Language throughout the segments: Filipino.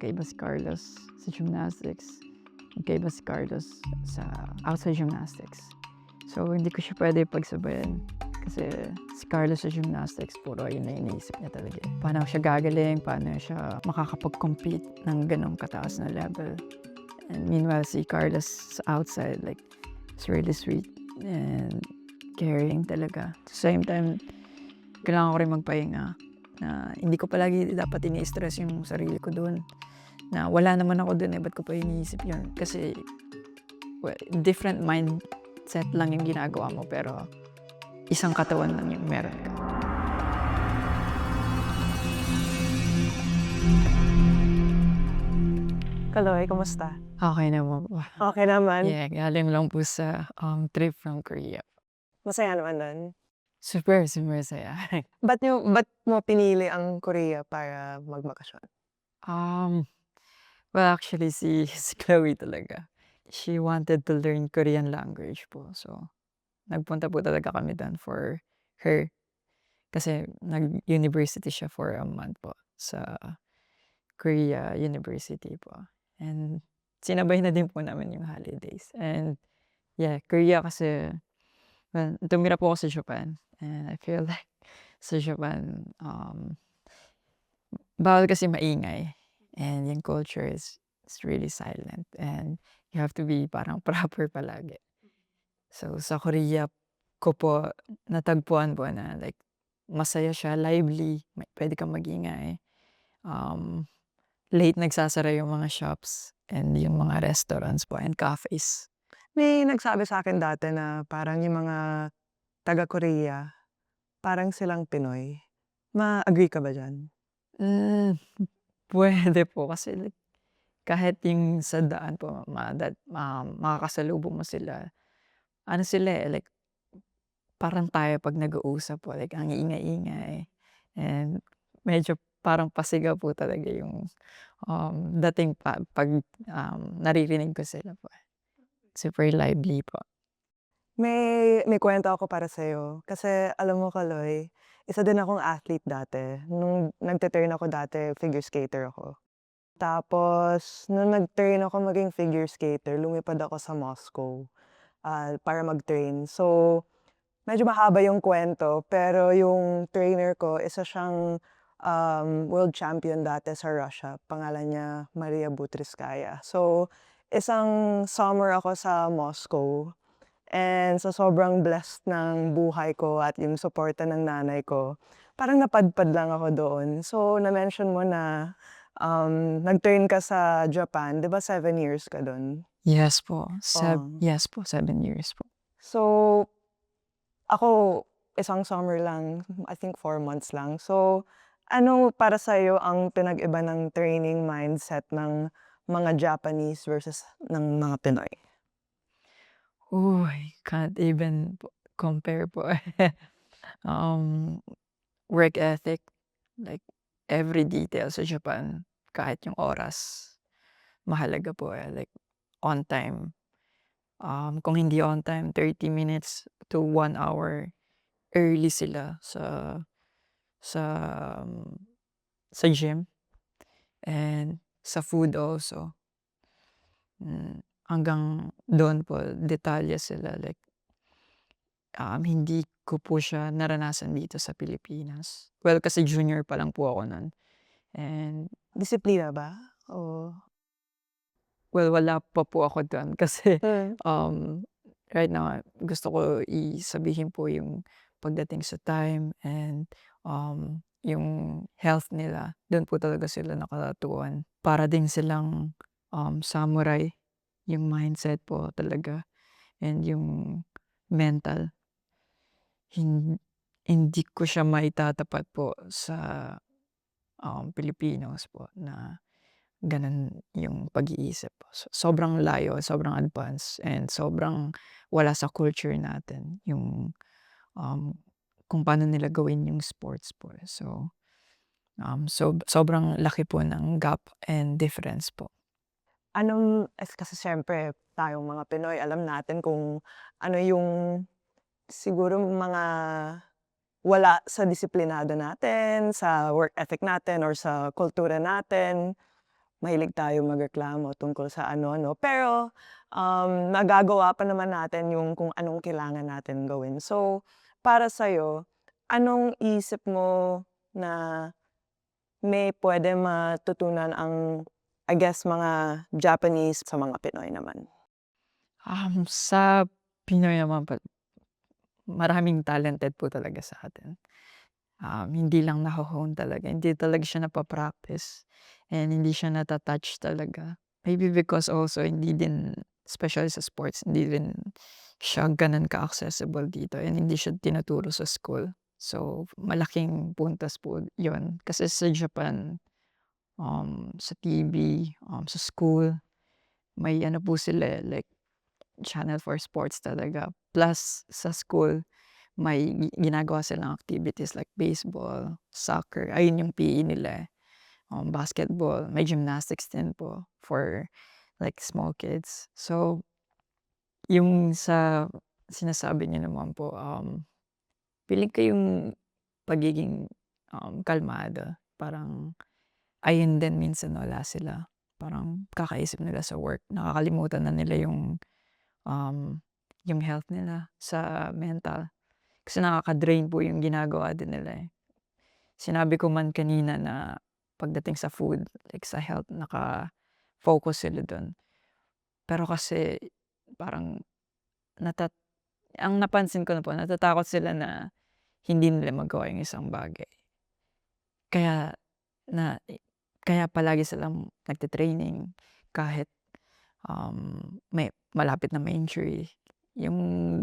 magkaiba si Carlos sa gymnastics, magkaiba si Carlos sa outside gymnastics. So, hindi ko siya pwede pagsabayan kasi si Carlos sa gymnastics puro yun na iniisip niya talaga, eh. Paano siya gagaling, paano siya makakapag-compete ng gano'ng kataas na level. And meanwhile, si Carlos sa outside, like, it's really sweet and caring talaga. At the same time, kailangan ko rin magpahinga na hindi ko palagi dapat ini-stress yung sarili ko dun. Na wala naman ako dun, eh, ba't ko pa iniisip yun? Kasi different mindset lang yung ginagawa mo pero isang katawan lang yung meron ka. Kaloy, kumusta? Okay naman po. Okay naman. Yeah, galing lang po sa, trip from Korea. Masaya naman dun. Super saya. Ba't mo pinili ang Korea para magbakasyon? Um, well, actually si Chloe talaga, she wanted to learn Korean language po. So, nagpunta po talaga kami dun for her. Kasi nag-university siya for a month po sa Korea University po. And sinabay na din po namin yung holidays. And yeah, Korea kasi, well, tumira po ako sa Japan. And I feel like sa Japan, bawal kasi maingay. And yung culture is really silent. And you have to be parang proper palagi. So sa Korea ko po natagpuan po na like masaya siya, lively, pwede kang magingay. Late nagsasara yung mga shops and yung mga restaurants po and cafes. May nagsabi sa'kin dati na parang yung mga taga-Korea, parang silang Pinoy. Ma-agree ka ba diyan? Hmm, puwede po kasi like kahit yung sa daan po makakasalubong mo sila, ano sila, eh, like parang tayo 'pag nag-uusap po like ang ingay-ingay and medyo parang pasigaw po talaga yung, dating 'pag, naririnig ko sila po. Super lively po. May kuwento ako para sa'yo. Kasi alam mo, Kaloy, isa din akong athlete dati. Nung nagte-train ako dati, figure skater ako. Tapos nung nag-train ako maging figure skater, lumipad ako sa Moscow, para mag-train. So, medyo mahaba yung kuwento, pero yung trainer ko isa siyang, world champion dati sa Russia. Pangalan niya Maria Butriskaya. So, isang summer ako sa Moscow and sa sobrang blessed ng buhay ko at yung suporta ng nanay ko, parang napadpad lang ako doon. So, na-mention mo na, nag-train ka sa Japan, 'di ba 7 years ka dun? Yes po, Oo. yes po, 7 years po. So, ako, isang summer lang, I think 4 months lang. So, ano para sa'yo ang pinag-iba ng training mindset ng mga Japanese versus ng mga Pinoy? Uy, can't even compare po. Um, Work ethic, like every detail sa Japan, kahit yung oras, mahalaga po, eh, like on time. Kung hindi on time, 30 minutes to 1 hour early sila sa, um, sa gym and sa food also. Hanggang dun po detalye sila like, hindi ko po siya naranasan dito sa Pilipinas. Well, kasi junior pa lang po ako nun and Disiplina ba? O well, wala pa po ako dun kasi, hmm, right now gusto ko sabihin po yung pagdating sa time and, yung health nila, dun po talaga sila nakatuon. Para din silang, samurai, yung mindset po talaga and yung mental. Hin Hindi ko siya maitatapat po sa, Filipinos po na gano'n yung pag-iisip po. Sobrang layo, sobrang advance and sobrang wala sa culture natin yung, kung paano nila gawin yung sports po. So, sobrang laki po ng gap and difference po. kasi siyempre tayong mga Pinoy alam natin kung ano yung siguro mga wala sa disiplinado natin, sa work ethic natin or sa kultura natin. mahilig tayo magreklamo tungkol sa ano-ano. Pero, nagagawa pa naman natin yung kung anong kailangan natin gawin. So, para sa'yo, anong isip mo na may puwede matutunan ang, I guess, mga Japanese sa mga Pinoy naman? Sa Pinoy naman maraming talented po talaga sa atin. Hindi lang naho-hone talaga, hindi talaga siya napa-practice and hindi siya nata-touch talaga. Maybe because also hindi din especially sa sports, hindi din siya gano'n ka-accessible dito and hindi siya tinuturo sa school. So, malaking puntos po 'yun. Kasi sa Japan, sa TV, sa school, may ano po sila, like channel for sports talaga. Plus sa school may ginagawa silang activities like baseball, soccer, ayun yung PE nila, basketball, may gymnastics din po for like small kids. So, yung sa sinasabi niyo naman po, feeling ko yung pagiging, kalmado parang ayun din minsan wala sila. Parang kakaisip nila sa work, nakakalimutan na nila yung health nila sa mental. Kasi nakaka-drain po yung ginagawa din nila, eh. Sinabi ko man kanina na pagdating sa food, like sa health naka-focus sila dun. Pero kasi parang nata ang napansin ko na po natatakot sila na hindi nila magawa yung isang bagay. Kaya na kaya palagi silang nagte-training kahit, may malapit na ma-injury. Yung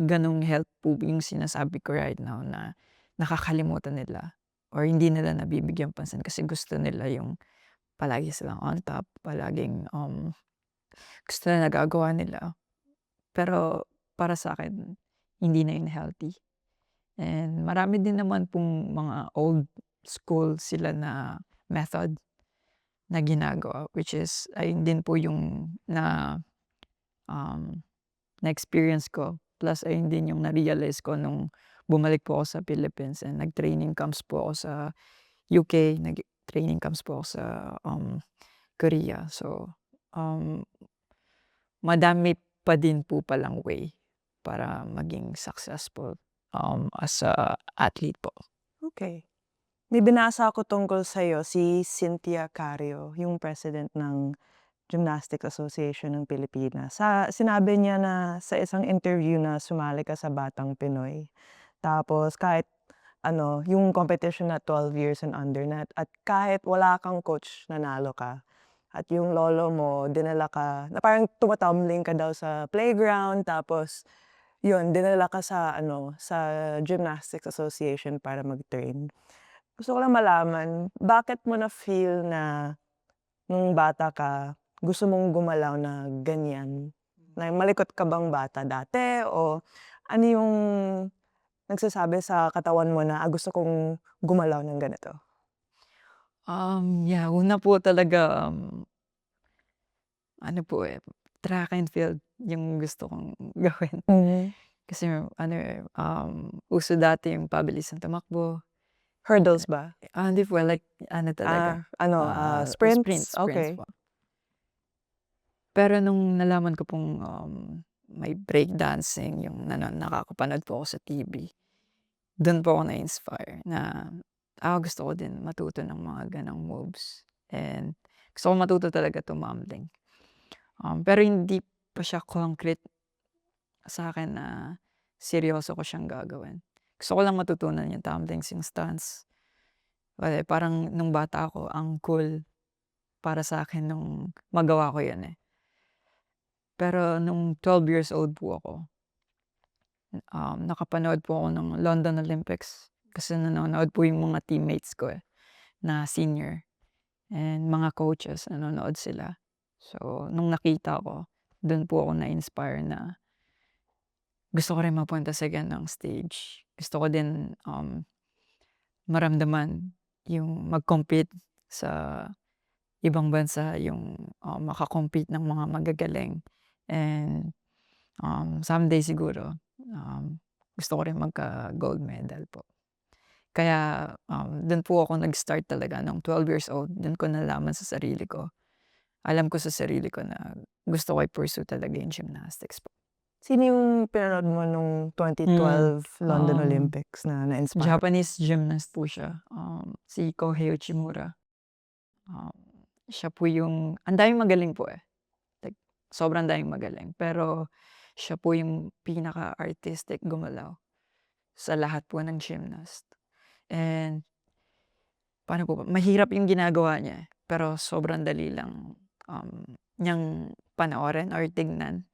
ganong health po yung sinasabi ko right now na nakakalimutan nila or hindi nila nabibigyan pansin kasi gusto nila yung palagi silang on top, palaging, gusto nila nagagawa nila. Pero para sa'kin hindi na yun healthy and marami din naman pong mga old school sila na method na ginagawa which is ayun din po yung um, na-experience ko plus ayun din yung na-realize ko nung bumalik po ako sa Philippines and nag-training camps po ako sa UK, nag-training camps po ako sa, Korea. So, um, madami pa din po palang way para maging successful, as a athlete po. Okay. May binasa ako tungkol sa'yo, si Cynthia Cario, yung president ng Gymnastics Association ng Pilipinas. Sinabi niya na sa isang interview na sumali ka sa Batang Pinoy. Tapos kahit ano, yung competition na 12 years and under na at kahit wala kang coach, nanalo ka. At yung lolo mo dinala ka na parang tumatumbling ka daw sa playground tapos yun, dinala ka sa ano, sa Gymnastics Association para mag-train. Gusto ko lang malaman, bakit mo na-feel na nung bata ka, gusto mong gumalaw na ganyan? Na malikot ka bang bata dati o ano yung nagsasabi sa katawan mo na, gusto kong gumalaw ng ganito? Yeah, una po talaga, ano po, eh, track and field yung gusto kong gawin. Mhm. Kasi ano, eh, uso dati yung pabilisang tumakbo. Hurdles ba? Hindi po like ano talaga, Ano, sprints? sprints Okay. po. Pero nung nalaman ko pong, may break dancing yung nakakapanood po ako sa TV, dun po ako na-inspire na, gusto ko din matuto ng mga gano'ng moves and gusto ko matuto talaga tumbling. Pero hindi pa siya concrete sa'kin na seryoso ko siyang gagawin. Gusto ko lang matutunan yung tumblings, yung stunts. Kasi parang nung bata ako ang cool para sa'kin nung magawa ko yun, eh. Pero nung 12 years old po ako, nakapanood po ako ng London Olympics kasi nanonood po yung mga teammates ko, eh, na senior and mga coaches nanonood sila. So, nung nakita ko, dun po ako na-inspire na gusto ko rin mapunta sa gano'ng stage. Gusto ko din, maramdaman yung mag-compete sa ibang bansa, yung, maka-compete ng mga magagaling and, someday siguro, gusto ko rin magka-gold medal po. Kaya, dun po ako nag-start talaga nung 12 years old, dun ko nalaman sa sarili ko alam ko sa sarili ko na gusto ko i-pursue talaga yung gymnastics po. Sino yung pinanood mo nung 2012 London Olympics na na-inspire? Japanese gymnast po siya, si Kohei Uchimura. Siya po yung ang daming magaling po, like sobrang daming magaling, pero siya po yung pinaka-artistic gumalaw sa lahat po ng gymnast. And paano po ba, mahirap yung ginagawa niya, pero sobrang dali lang, niyang panoorin or tignan.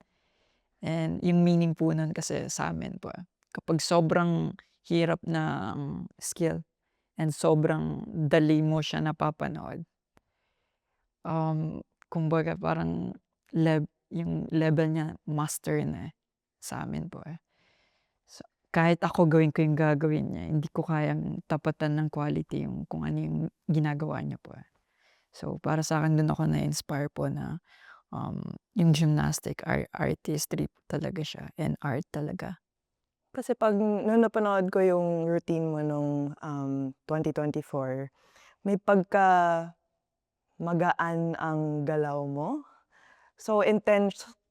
And yung meaning po nun kasi sa'min po, kapag sobrang hirap ng skill and sobrang dali mo siya napapanood, kumbaga parang yung level niya master na, sa'min po, So, kahit ako gawin ko yung gagawin niya, hindi ko kayang tapatan ng quality yung kung ano yung ginagawa niya po, So, para sa'kin dun ako na-inspire po na, yung gymnastic artistry po talaga siya and art talaga. Kasi 'pag nung napanood ko yung routine mo nung, 2024, may magaan ang galaw mo. So,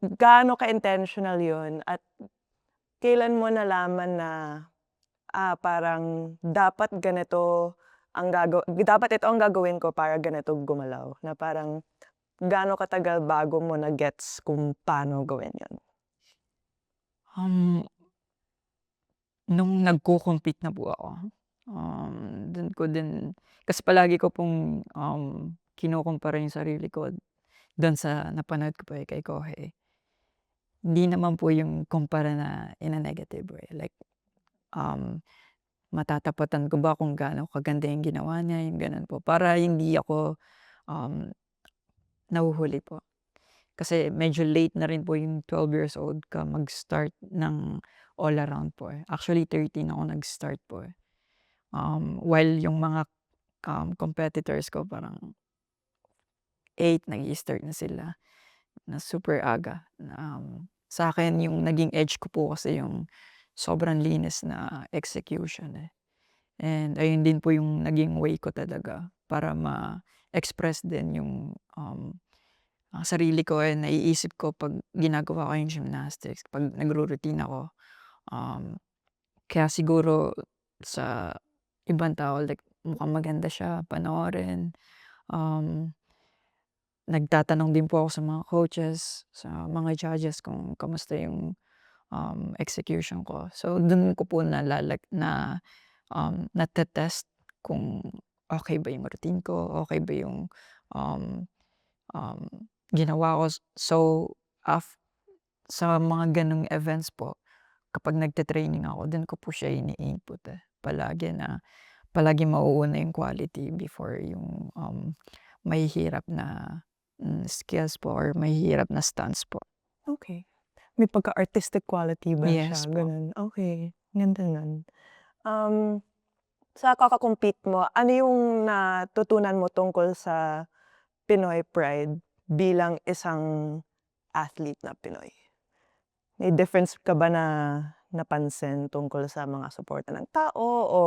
gaano ka-intentional yun at kailan mo nalaman na, parang dapat ito ang gagawin ko para ganito gumalaw, na parang gaano katagal bago mo na-gets kung paano gawin yun? Um, Nung nagko-compete na po ako, dun ko din kasi palagi ko pong, kinukumpara yung sarili ko dun sa napanood ko po, kay Kohei. Hindi naman po yung kumpara na in a negative way, like, matatapatan ko ba kung gaano kaganda yung ginawa niya, yung gano'n po. Para hindi ako, um, nahuhuli po. Kasi medyo late na rin po yung 12 years old ka mag-start ng all around po, Actually 13 ako nag-start po, While yung mga, competitors ko parang 8 nag-i-start na sila, na super aga. Sa'kin yung naging edge ko po kasi yung sobrang linis na execution, And ayun din po yung naging way ko talaga para ma-express din yung, sarili ko, naiisip ko 'pag ginagawa ko yung gymnastics, 'pag nagro-routine ako. Kaya siguro sa ibang tao, like mukhang maganda siya panoorin. Nagtatanong din po ako sa mga coaches, sa mga judges kung kamusta yung, execution ko. So dun ko po nate-test kung okey ba yung routine ko, okey ba yung, um, um, ginawa ko. So, af sa mga gano'ng events po, kapag nagte-training ako, dun ko po siya ini-input, palagi na palaging mauuna yung quality before yung, mahihirap na, skills po or mahihirap na stunts po. Okay. May pagka-artistic quality ba siya, Yes po. gano'n? Okey, ganda nun. Um, sa kaka-compete mo, ano yung natutunan mo tungkol sa Pinoy Pride bilang isang athlete na Pinoy? May difference ka ba na napansin tungkol sa mga suporta ng tao o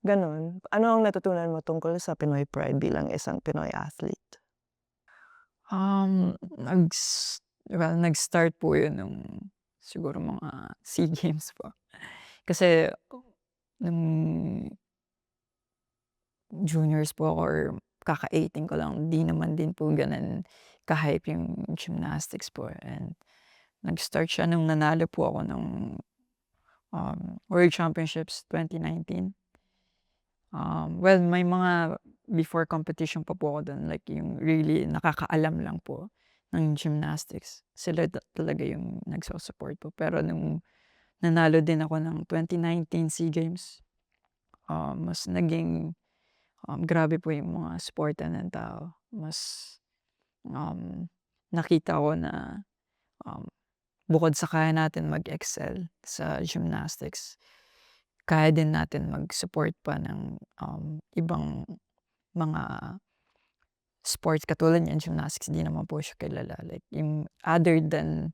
gano'n? Ano ang natutunan mo tungkol sa Pinoy Pride bilang isang Pinoy athlete? Um, nags Nag-start po yun nung siguro mga SEA Games po. Kasi nung juniors po ako or kaka-18 ko lang, di naman din po gano'n ka-hype yung gymnastics po, and nag-start siya nung nanalo po ako nung, World Championships 2019. Well, may mga before competition pa po ako dun, like yung really nakakaalam lang po ng gymnastics. Sila talaga yung nagsu-support po. Pero nung nanalo din ako ng 2019 SEA Games, mas naging, grabe po yung mga suporta ng tao. Mas, um, nakita ko na, um, bukod sa kaya natin mag-excel sa gymnastics, kaya din natin mag-support pa ng, ibang mga sports katulad niyan gymnastics, 'di naman po siya kilala, like yung other than,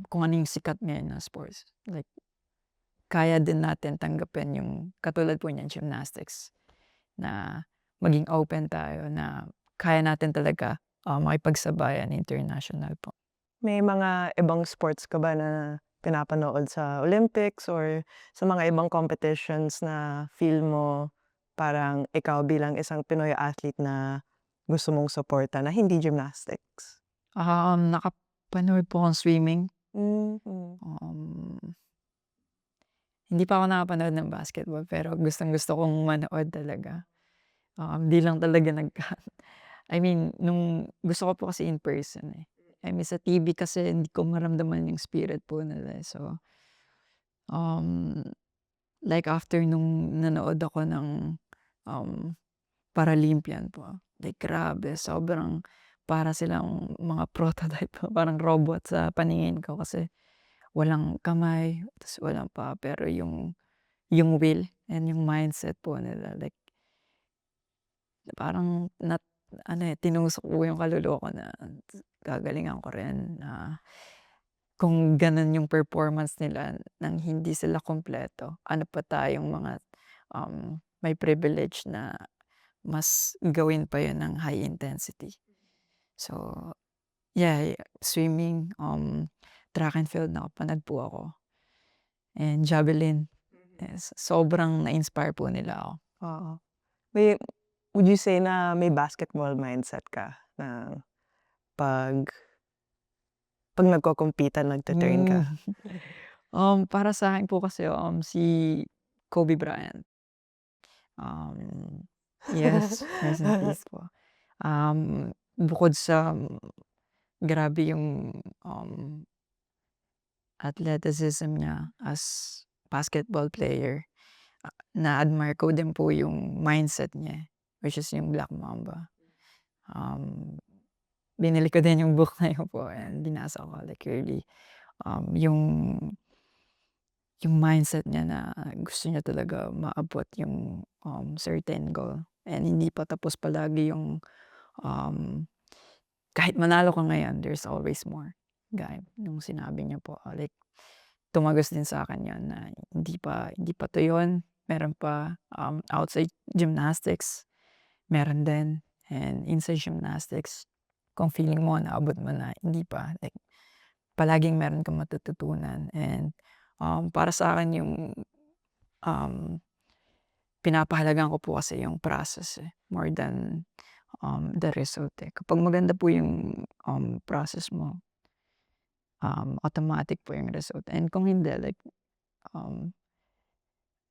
kung ano yung sikat ngayon na sports, like kaya din natin tanggapin yung katulad po niyan gymnastics, na maging open tayo na kaya natin talaga makipagsabayan international po. May mga ibang sports ka ba na pinapanood sa Olympics or sa mga ibang competitions na feel mo parang ikaw bilang isang Pinoy athlete na gusto mong suporta na hindi gymnastics? Nakapanood po akong swimming. Mm. Um, Hindi pa ako nakapanood ng basketball pero gustong-gusto kong manood talaga. 'Di lang talaga I mean nung gusto ko po kasi in person, eh. I mean sa TV kasi hindi ko maramdaman yung spirit po nila, eh. So, um, like after nung nanood ako ng, um, Paralympian po, like grabe sobrang para silang mga prototype parang robot sa paningin ko kasi walang kamay, ta's walang paa, pero yung will and yung mindset po nila like parang ano, eh, tinusok ko yung kaluluwa ko na gagalingan ko rin na kung gano'n yung performance nila ng hindi sila kumpleto, ano pa tayong mga, may privilege na mas gawin pa yun ng high intensity. So, yeah, swimming, track and field nakapanood po ako and javelin. Yes, sobrang na-inspire po nila ako. Oo. May would you say na may basketball mindset ka na 'pag 'pag nagko-compete-an nagtu-turn ka? Hmm. Para sa'kin po kasi, si Kobe Bryant, um, yes, rest in peace po. Bukod sa grabe yung, athleticism niya as basketball player, na-admire ko din po yung mindset niya, which is yung Black Mamba. Um, Binili ko din yung book na yun po and binasa ko like really, yung mindset niya na gusto niya talaga maabot yung, certain goal and hindi pa tapos palagi yung, kahit manalo ka ngayon there's always more. Gaya nung sinabi niya po, like tumagos din sa'kin yun na hindi pa 'to yun, meron pa, outside gymnastics, meron din and inside gymnastics kung feeling mo naabot mo na, hindi pa, like palaging meron kang matututunan and, para sa'kin yung, um, pinapahalagahan ko po kasi yung process, eh, more than, the result, eh. Kapag maganda po yung, process mo, automatic po yung result and kung hindi like, um,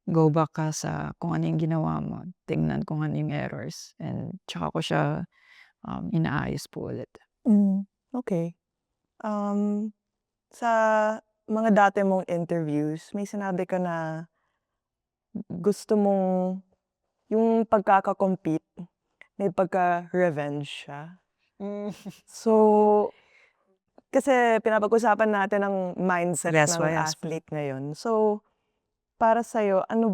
go back ka sa kung ano yung ginawa mo, tingnan kung ano yung errors and tsaka ko siya, inaayos po ulit. Okey. Um, sa mga dati mong interviews may sinabi ka na gusto mong yung pagkaka-compete may pagka-revenge siya. Hmm. So, kasi pinapag-usapan natin ang mindset Yes po, ng yes po. athlete ngayon. So, para sa'yo ano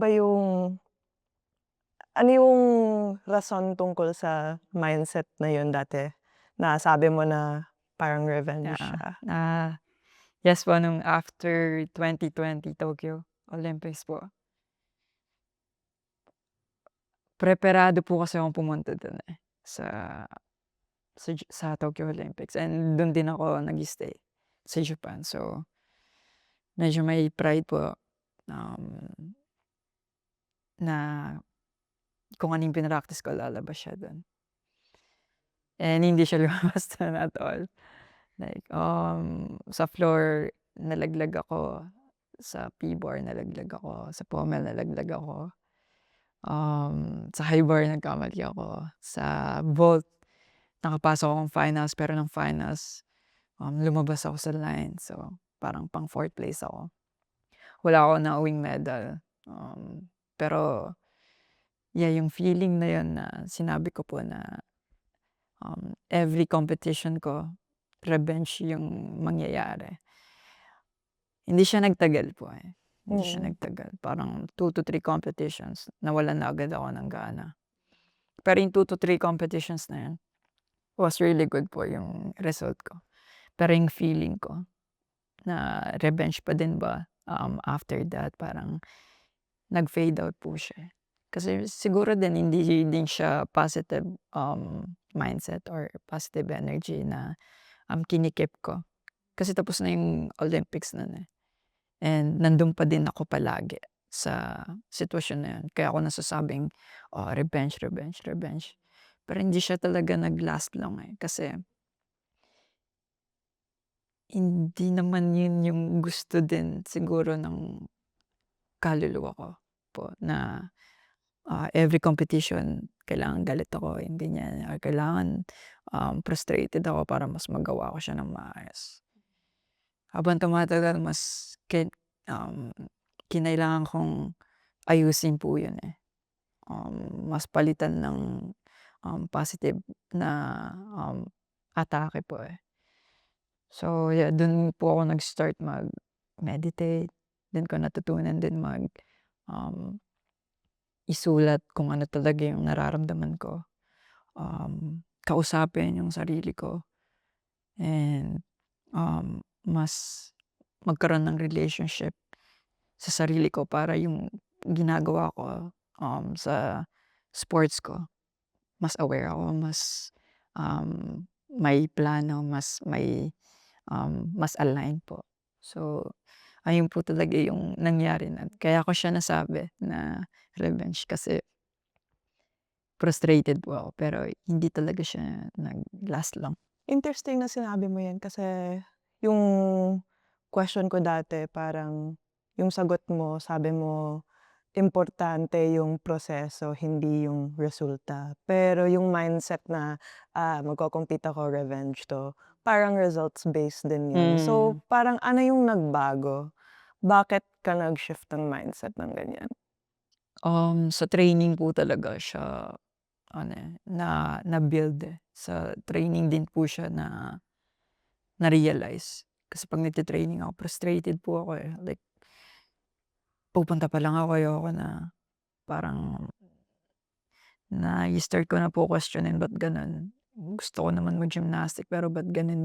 yung rason tungkol sa mindset na yun dati, na sabi mo na parang revenge Yeah, siya? yes po nung after 2020 Tokyo Olympics po, preparado po kasi akong pumunta dun, eh, sa Tokyo Olympics and dun din ako nag-stay sa Japan. So, medyo may pride po, um, na kung ano yung pinractice ko lalabas siya dun and hindi siya lumabas dun at all. Like, sa floor nalaglag ako, sa P-bar nalaglag ako, sa pommel nalaglag ako, sa high bar nagkamali ako, sa vault nakapasok akong finals pero ng finals, lumabas ako sa line. So, parang pang 4th place ako. Wala akong nauwing medal, pero yeah, yung feeling na yun na sinabi ko po na, every competition ko revenge yung mangyayari. Hindi siya nagtagal po, eh, hindi siya Mm. nagtagal. Parang 2 to 3 competitions nawalan na agad ako ng gana. Pero yung 2 to 3 competitions na yun was really good po yung result ko. Pero yung feeling ko na revenge pa din ba, after that parang nag-fade out po siya, eh. Kasi siguro din hindi din siya positive, mindset or positive energy na, kinikip ko. Kasi tapos na yung Olympics nun, eh, and nandun pa din ako palagi sa sitwasyon na yun. Kaya ako nasasabing, revenge, revenge, revenge. Pero hindi siya talaga nag-last long, eh, kasi hindi naman yun yung gusto din siguro ng kaluluwa ko po na, every competition kailangan galit ako, yung ganyan, or kailangan, frustrated ako para mas magawa ko siya ng maayos. Habang tumatagal mas um, kinailangan kong ayusin po yun, eh. Mas palitan ng, positive na, atake po, eh. So, yeah, dun po ako nag-start mag-meditate, dun ko natutunan din um, isulat kung ano talaga yung nararamdaman ko, kausapin yung sarili ko, and, mas magkaroon ng relationship sa sarili ko para yung ginagawa ko, sa sports ko, mas aware ako, may plano, mas align po. So, ayun po talaga yung nangyari na kaya ko siya nasabi na revenge kasi frustrated po ako pero hindi talaga siya nag-last long. Interesting na sinabi mo 'yan kasi yung question ko dati parang yung sagot mo sabi mo importante yung proseso hindi yung resulta. Pero yung mindset na, magco-compete ako, revenge 'to, parang results based din yun. So, Hmm. parang ano yung nagbago? Bakit ka nag-shift ng mindset ng ganyan? Sa training po talaga siya ano, eh, na-build, eh. Sa training din po siya na-realize. Kasi 'pag nagte-training ako frustrated po ako, eh. Like pupunta pa lang ako ayoko na. Parang nai-start ko na po questionin ba't gano'n. Gusto ko naman mag-gymnastic pero ba't gano'n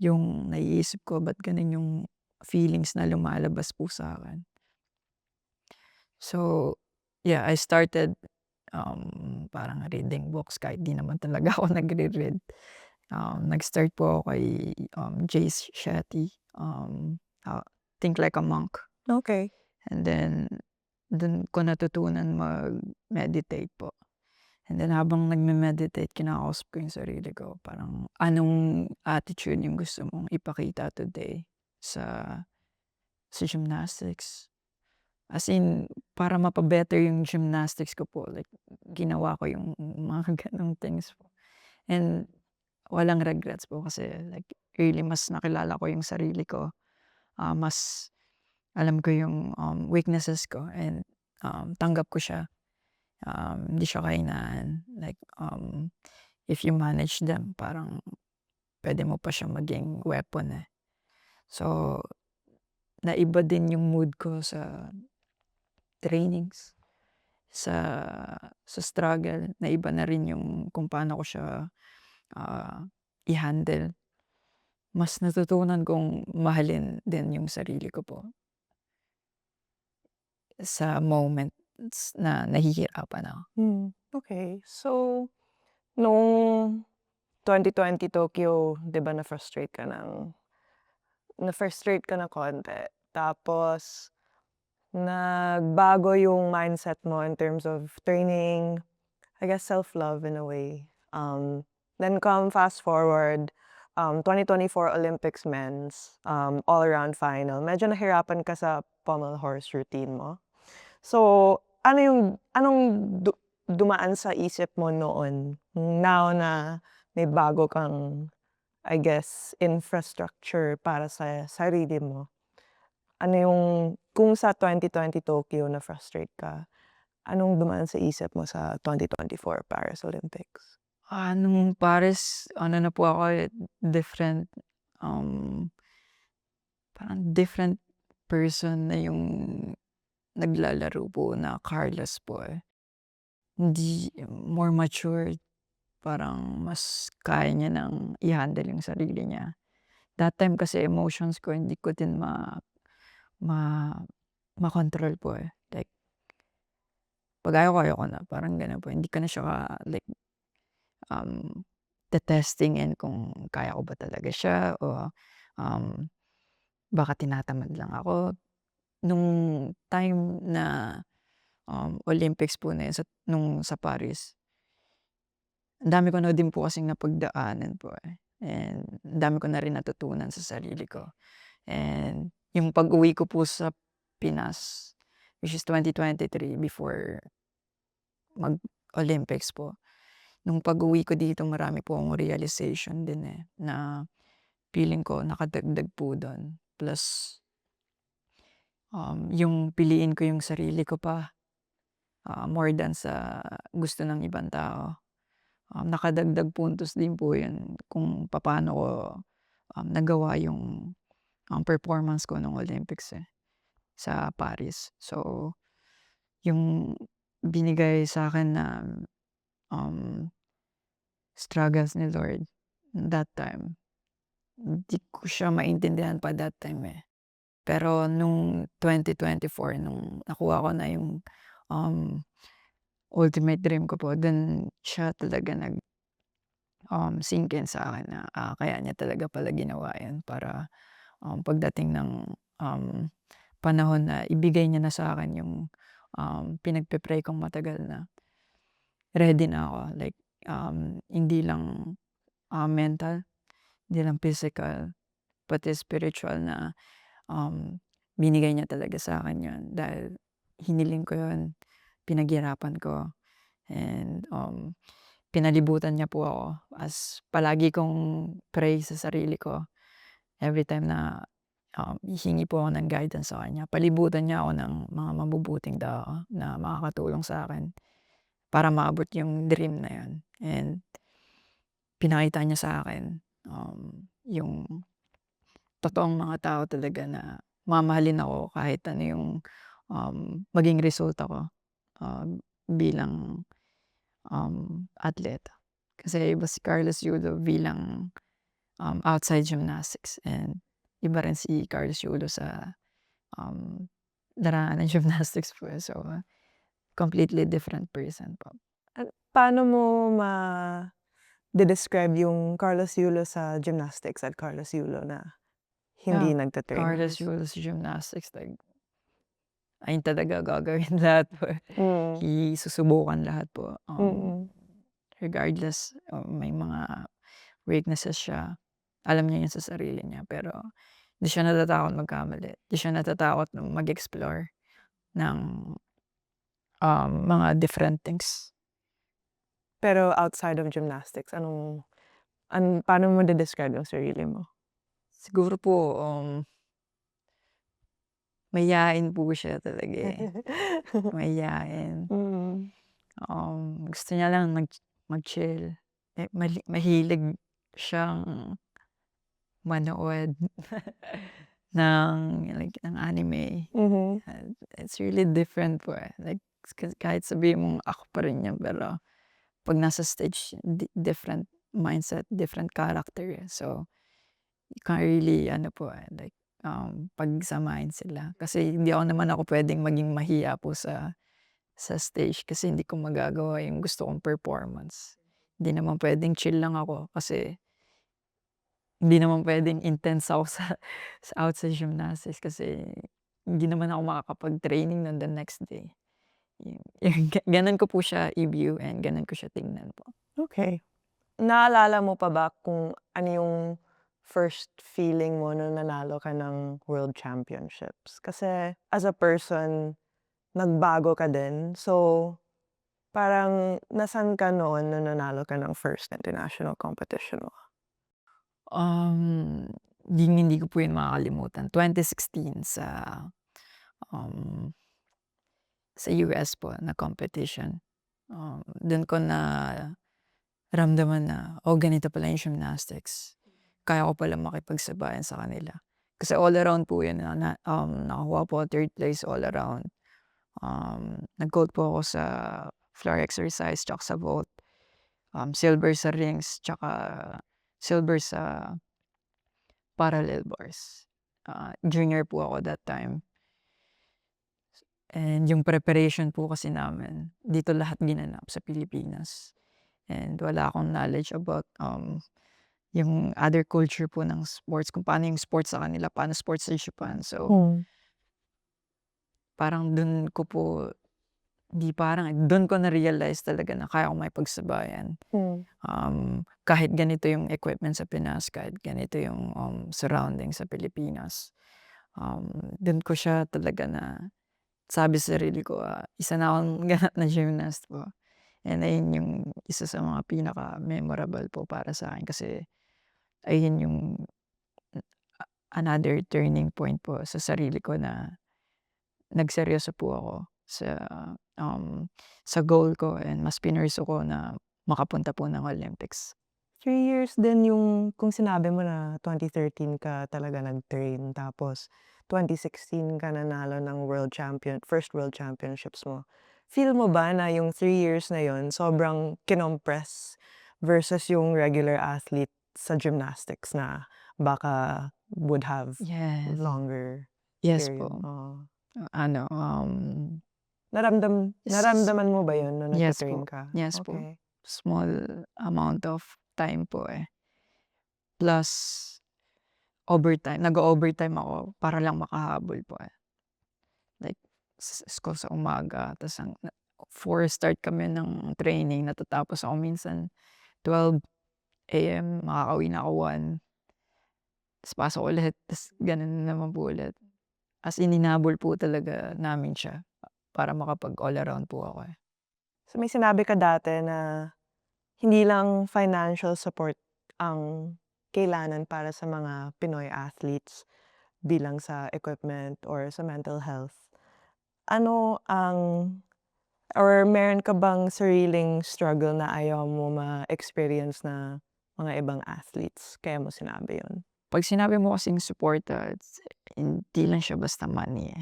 yung naiisip ko, ba't gano'n yung feelings na lumalabas po sa'kin. So, yeah, I started, parang reading books kahit 'di naman talaga ako nagre-read. Nag-start po ako kay, Jay Shetty, Think Like a Monk. Okay. And then dun ko natutunan mag-meditate po. And then habang nagme-meditate kinakausap ko yung sarili ko parang anong attitude yung gusto mong ipakita today sa sa gymnastics. As in para mapa-better yung gymnastics ko po like ginawa ko yung mga gano'ng things po. And walang regrets po kasi like really mas nakilala ko yung sarili ko, mas alam ko yung, weaknesses ko and, tanggap ko siya. Hindi siya kahinaan like, if you manage them parang puwede mo pa siya maging weapon, eh. So, naiba din yung mood ko sa trainings, sa sa struggle, naiba na rin yung kung paano ko siya, ah, i-handle. Mas natutunan kong mahalin din yung sarili ko po sa moments na nahihirapan ako. Okay. So, nung 2020 Tokyo 'di ba na-frustrate ka ng konti tapos nagbago yung mindset mo in terms of training, I guess self-love in a way. Then come fast forward, 2024 Olympics men's, all-around final. Medyo nahirapan ka sa pommel horse routine mo. So, anong dumaan sa isip mo noon, now na may bago kang, I guess, infrastructure para sa sarili mo? Ano yung kung sa 2020 Tokyo na-frustrate ka, anong dumaan sa isip mo sa 2024 Paris Olympics? Nung Paris ano na po ako, eh, different, um, parang different person na yung naglalaro po na Carlos po, eh. Hindi more matured, parang mas kaya niya ng i-handle yung sarili niya. That time kasi emotions ko hindi ko din ma makontrol po, eh. Like 'Pag ayoko na, parang gano'n po. Hindi ko na siya like, um, te-testingin kung kaya ko ba talaga siya o, um, baka tinatamad lang ako. Nung time na, Olympics po na yun sa Paris, ang dami ko na din po kasing napagdaanan po, and ang dami ko na rin natutunan sa sarili ko. And yung pag-uwi ko po sa Pinas, which is 2023 before mag-Olympics po. Nung pag-uwi ko dito marami po akong realization din, na feeling ko nakadagdag po dun. Plus, yung piliin ko yung sarili ko pa, more than sa gusto ng ibang tao. Nakadagdag puntos din po yun kung papaano ko, nagawa yung, performance ko nung Olympics, sa Paris. So, yung binigay sa'kin na, um, struggles ni Lord that time, hindi ko siya maintindihan pa that time, Pero nung 2024 nung nakuha ko na yung, um, ultimate dream ko po, dun siya talaga sink in sa'kin na, kaya niya talaga pala ginawa yun para, pagdating ng, panahon na ibigay niya na sa'kin yung, pinagpe-pray kong matagal na, ready na ako. Like, hindi lang, mental, hindi lang physical, pati spiritual na, binigay niya talaga sa'kin yun dahil hiniling ko yun, pinaghirapan ko, and, pinalibutan niya po ako as palagi kong pray sa sarili ko. Every time na, hihingi po ako ng guidance sa kanya, palibutan niya ako ng mga mabubuting tao na makakatulong sa'kin para maabot yung dream na yun. And pinakita niya sa'kin, yung totoong mga tao talaga na mamahalin ako kahit ano yung, maging resulta ko, bilang, atleta. Kasi iba si Carlos Yulo bilang, outside gymnastics, and iba rin si Carlos Yulo sa, larangan ng gymnastics po, So, completely different person po. Paano mo de-describe yung Carlos Yulo sa gymnastics at Carlos Yulo na hindi Yeah, Carlos nagte-trainers? Yulo sa gymnastics, like, ayun talaga gagawin lahat po, Mm, susubukan lahat po, mm. regardless, may mga weaknesses siya, alam niya yun sa sarili niya, pero di siya natatakot magkamali, di siya natatakot na mag-explore ng, mga different things. Pero outside of gymnastics, paano mo de-describe yung sarili mo? Siguro po, mahiyain po siya talaga, mahiyain. Mm, Gusto niya lang mag-chill, mahilig siyang manood ng like ng anime. mhm. It's really different po, like kahit sabihin mong ako pa rin yan, pero 'pag nasa stage different mindset, different character, So, you can't really ano po, like, pagsamahin sila. Kasi hindi ako puwedeng maging mahiya po sa stage kasi hindi ko magagawa yung gusto kong performance. Hindi naman puwedeng chill lang ako kasi hindi naman puwedeng intense ako sa outside gymnastics kasi hindi naman ako makakapag-training nun the next day. Yung gano'n ko po siya i-view and gano'n ko siya tingnan po. Okey. Naalala mo pa ba kung ano yung first feeling mo nung nanalo ka ng world championships? Kasi as a person, nagbago ka din. So, parang nasaan ka noon nung nanalo ka ng first international competition mo? Um, hindi ko po yun makakalimutan, 2016 um, sa US po na competition. Dun ko naramdaman na, ganito pala yung gymnastics. Kaya ko pala makipagsabayan sa kanila. Kasi all around po yun, nakakuha po ako 3rd place all around. Nag-gold po ako sa floor exercise tsaka sa vault. Silver sa rings tsaka silver sa parallel bars. Junior po ako that time. And yung preparation po kasi namin, dito lahat ginanap sa Pilipinas. And wala akong knowledge about, yung other culture po ng sports, kung paano yung sports sa kanila, paano sports sa Japan. So, parang dun ko po, dun ko na-realize talaga na kaya kong makipagsabayan. Kahit ganito yung equipment sa Pinas, kahit ganito yung, surrounding sa Pilipinas. Dun ko siya talaga na sabi sa sarili ko, isa na akong ganap na gymnast po. And ayun yung isa sa mga pinaka-memorable po para sa akin kasi ayun yung another turning point po sa sarili ko na nagseryoso po ako sa goal ko and mas pinursue ko na makapunta po ng Olympics. 3 years din yung kung sinabi mo na 2013 ka talaga nag-train tapos 2016 ka nanalo ng first world championships mo. Feel mo ba na yung 3 years na yun sobrang kinompress versus yung regular athlete sa gymnastics na baka would have Yes. longer Yes period? po. Oo. Ano, Naramdaman mo ba yun nung yes nagte-train po. ka? Yes po. Okay. Small amount of time po, Plus overtime, nag-o-overtime ako para lang makahabol po, Like school sa umaga ta's 4 start kami ng training, natatapos ako minsan 12 AM, makakauwi na ako 1, ta's pasok ulit, ta's gano'n na naman po ulit. As in hinabol po talaga namin siya para makapag all around po ako, So may sinabi ka dati na hindi lang financial support ang kailangan para sa mga Pinoy athletes bilang sa equipment or sa mental health. Ano ang or meron ka bang sariling struggle na ayaw mo ma-experience na mga ibang athletes kaya mo sinabi yun? 'Pag sinabi mo kasing suporta, hindi lang siya basta money,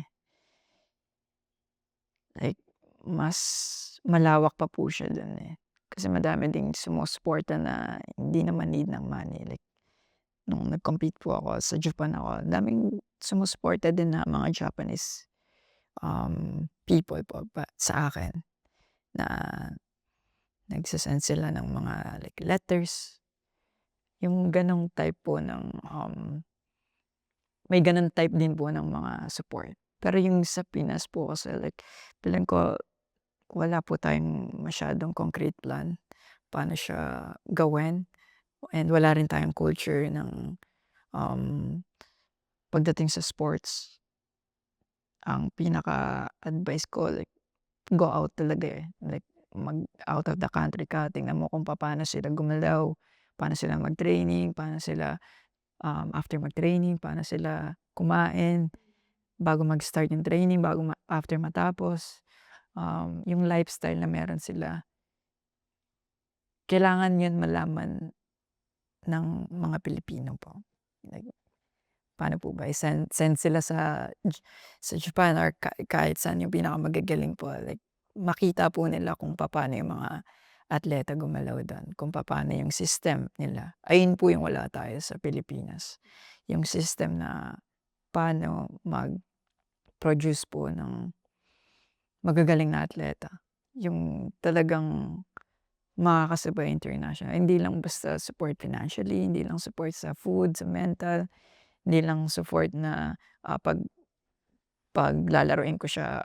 Like mas malawak pa po siya dun, Kasi madami ding sumusuporta na hindi naman need ng money. Like nung nag-compete po ako sa Japan ako, daming sumusuporta din na mga Japanese, people po sa akin na sila ng mga like letters, yung ganong type po ng, may gano'n type din po ng mga support. Pero yung sa Pinas po kasi like feeling ko wala po tayong masyadong concrete plan paano siya gawin and wala rin tayong culture ng, pagdating sa sports. Ang pinaka-advice ko like go out talaga, like mag-out of the country ka, tingnan mo kung paano sila gumalaw, paano sila mag-training, paano sila, after mag-training, paano sila kumain, bago mag-start yung training, after matapos, yung lifestyle na meron sila. Kailangan yun malaman ng mga Pilipino po. Like paano po ba send sila sa Japan or kahit saan yung pinakamagagaling po, like makita po nila kung paano yung mga atleta gumalaw dun, kung paano yung system nila. Ayun po yung wala tayo sa Pilipinas, yung system na paano mag-produce po ng magagaling na atleta. Yung talagang makakasabay international, hindi lang basta support financially, hindi lang support sa food, sa mental, hindi lang support na, paglalaruin ko siya,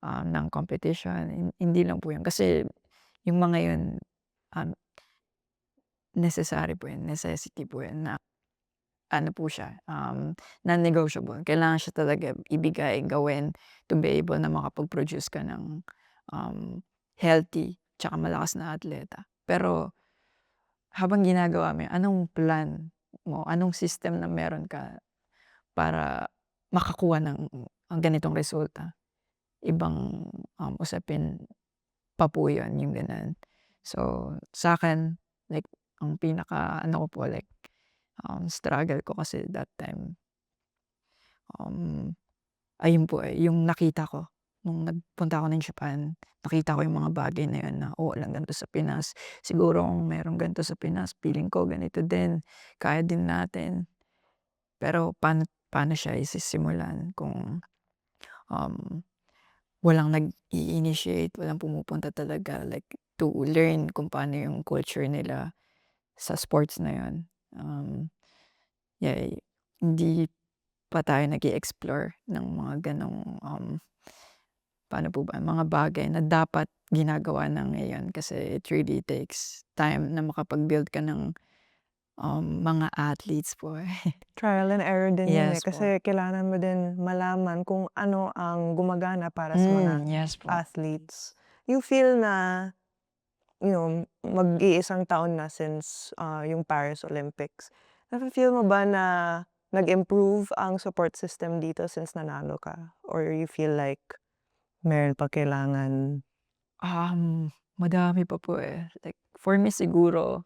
ng competition, hindi lang po 'yun. Kasi yung mga 'yun, um, necessary po 'yun, necessity po 'yun na ano po siya, non-negotiable. Kailangan siya talaga ibigay, gawin to be able na makapag-produce ka ng, healthy tsaka malakas na atleta. Pero habang ginagawa mo 'yun, anong plan mo, anong system na meron ka para makakuha ng ganitong resulta? Ibang, usapin pa po 'yun, yung gano'n. So, sa'kin like ang pinaka-ano ko po like, struggle ko kasi that time, um, ayun po, yung nakita ko nung nagpunta ako ng Japan, nakita ko yung mga bagay na 'yun na, "Oh, walang ganito sa Pinas. Siguro kung merong ganito sa Pinas feeling ko ganito din, kaya din natin." Pero paano siya isisimulan kung, um walang nag-i-initiate, walang pumupunta talaga like to learn kung paano yung culture nila sa sports na yun. Yeah, hindi pa tayo nag-e-explore ng mga gano'ng, paano po ba, mga bagay na dapat ginagawa na ngayon kasi it really takes time na makapag-build ka ng, mga athletes po, eh. Trial and error din yun, eh, Yes po. kasi kailangan mo din malaman kung ano ang gumagana para sa mga Yes po. athletes. You feel na, mag-iisang taon na since, yung Paris Olympics. Nafi-feel mo ba na nag-improve ang support system dito since nanalo ka? Or you feel like meron pa kailangan? Madami pa po, eh. Like for me siguro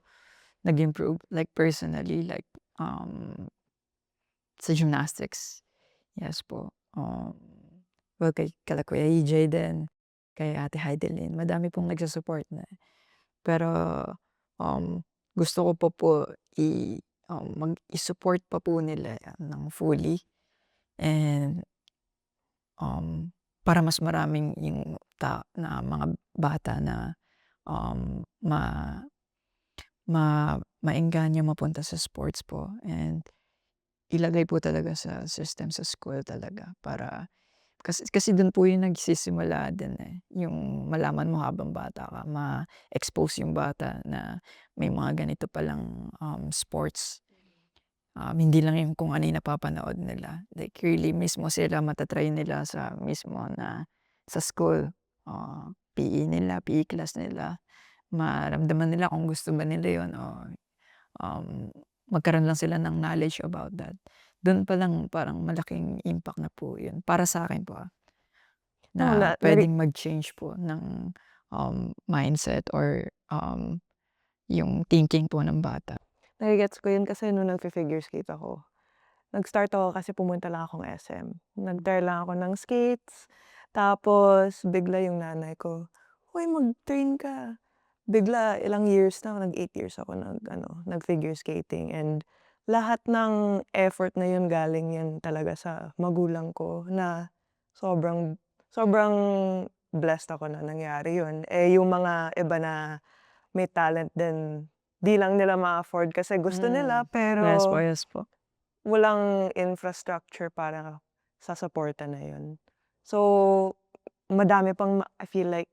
nag-improve like personally like, sa gymnastics. Yes po. Well kila Kuya EJ din, kay Ate Heidelin, madami pong nagsu-support na. Pero, gusto ko pa po i-support pa po nila ng fully and, para mas maraming yung na mga bata na, um, ma maengganyo mapunta sa sports po and ilagay po talaga sa system sa school talaga para kasi dun po yung nagsisimula din, eh, yung malaman mo habang bata ka, ma-expose yung bata na may mga ganito palang, sports. Hindi lang yung kung ano yung napapanood nila, like really mismo sila nila sa mismo na sa school, PE nila, PE class nila, maramdaman nila kung gusto ba nila yun o, um, magkaroon lang sila ng knowledge about that. Dun pa lang parang malaking impact na po yun para sa'kin po, Oo, na puwedeng mag-change po ng, mindset or, yung thinking po ng bata. nage-gets ko yun kasi nung nagfi-figure skate ako, nag-start ako kasi pumunta lang akong SM. Nag-try lang ako ng skates, tapos bigla yung nanay ko, "Hoy, mag-train ka." Bigla ilang years na, nag 8 years ako nag-figure skating and lahat ng effort na yun galing yan talaga sa magulang ko na sobrang sobrang blessed ako na nangyari yun. Eh, yung mga iba na may talent din, 'di lang nila ma-afford kasi gusto nila Yes po, pero yes po. walang infrastructure para sa suporta na yun. So, madami pang I feel like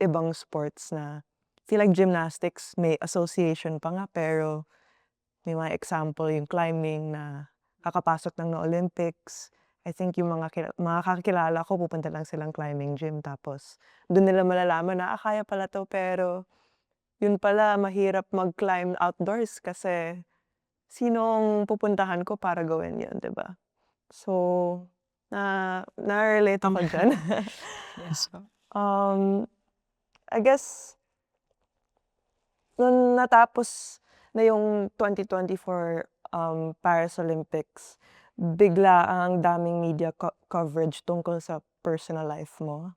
ibang sports na feel like gymnastics may association pa nga pero may mga example yung climbing na kakapasok lang ng Olympics. I think yung mga kakilala ko pupunta lang silang climbing gym tapos dun nila malalaman na, kaya pala 'to pero yun pala mahirap mag-climb outdoors kasi sinong pupuntahan ko para gawin yun, 'di ba? So, na-relate ako diyan. Yes po. Um, I guess nung natapos na yung 2024, Paris Olympics, bigla ang daming media coverage tungkol sa personal life mo.